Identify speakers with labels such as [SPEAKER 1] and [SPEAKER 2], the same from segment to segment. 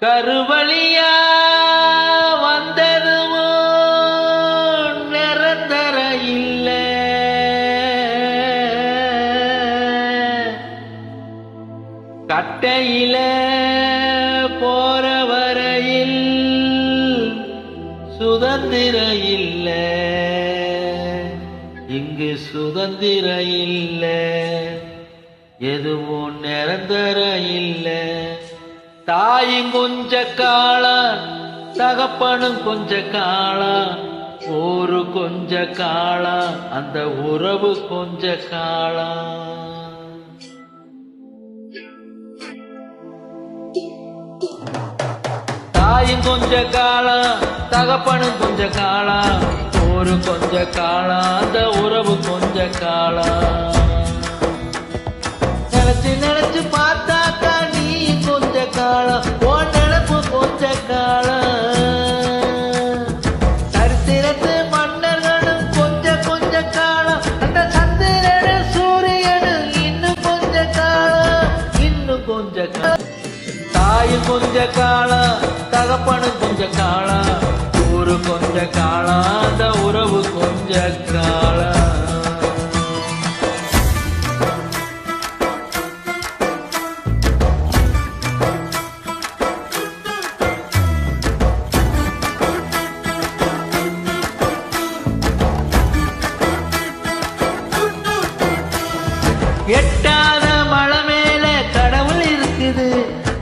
[SPEAKER 1] கருவழியா வந்ததுமோ நிரந்தர இல்ல, கட்டையில போற வரையில் சுதந்திர இல்ல, இங்கு சுதந்திர இல்ல, எதுவும் நிரந்தர இல்ல. தாயும் கொஞ்ச காலம், தகப்பனும் கொஞ்ச காலம், ஒரு கொஞ்ச காலம், அந்த உறவு கொஞ்ச காலம். தாயும் கொஞ்ச காலம், தகப்பனும் கொஞ்ச காலம், ஒரு கொஞ்ச காலம், அந்த உறவு கொஞ்ச காலம். நினைச்சு நினைச்சு பார்த்தாக்கா நீ கொஞ்ச காலம், உன் நினைப்பு கொஞ்ச காலம். சரித்திரத்து மன்னர்களும் கொஞ்ச கொஞ்ச காலம், அந்த சந்திரனும் சூரியனும் இன்னும் கொஞ்ச காலம், இன்னும் கொஞ்ச காலம். தாயும் கொஞ்ச காலம், தகப்பனும் கொஞ்ச காலம், ஒரு கொஞ்ச காலம், அந்த உறவு கொஞ்ச காலம். எட்டாத மலை மேல கடவுள் இருக்குது,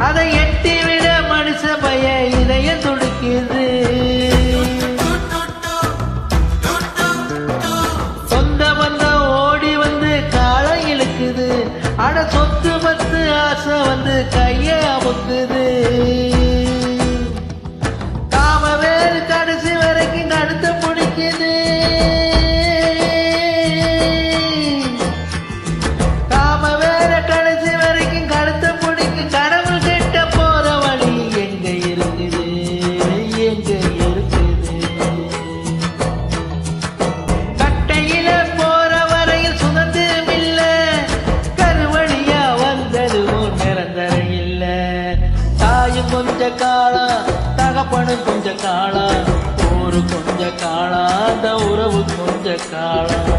[SPEAKER 1] அதை எட்டி விட மனுஷ பய இதயம் துடிக்குது. சொந்த பந்தம் ஓடி வந்து காலம் இழுக்குது, ஆனா சொத்து பத்து ஆசை வந்து கைய அமுக்குது. காம வேறு கடைசி வரைக்கும் கடுத்து பிடிக்குது. கொஞ்ச காலம், தகப்பனும் கொஞ்ச காலம், ஒரு கொஞ்ச காலம், அந்த உறவு கொஞ்ச காலம்.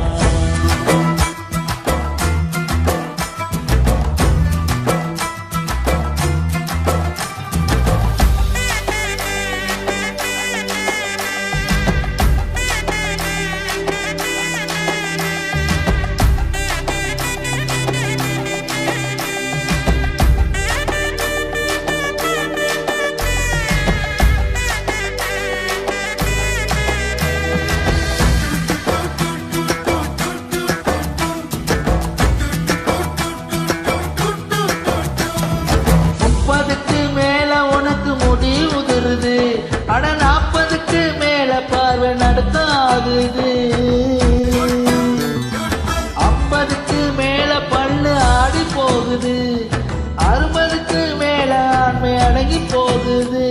[SPEAKER 1] அட 40க்கு மேல பார்வை நடத்தாகுது, 50க்கு மேல பல்லு ஆடி போகுது, 60க்கு மேல ஆண்மை அடங்கி போகுது.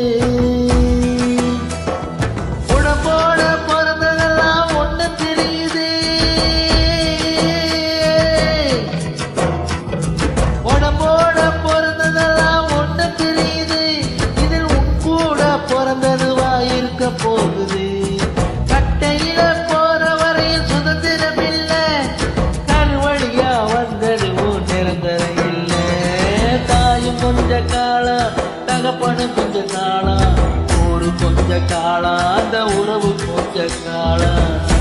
[SPEAKER 1] உடம்போட பிறந்ததெல்லாம் ஒண்ணு தெரியுது, உடம்போட பிறந்ததெல்லாம் ஒண்ணு தெரியுது, இதில் உன் கூட பிறந்ததுவா இருக்க போகுது. கட்டையில போற வரையில் சுதந்திரம் இல்ல, கல்வழியா வந்ததுவும் நிரந்தரம் இல்ல. தாயும் கொஞ்ச காலம், தகப்பனும் கொஞ்ச காலம், ஒரு கொஞ்ச காலம், அந்த உறவு கொஞ்ச காலம்.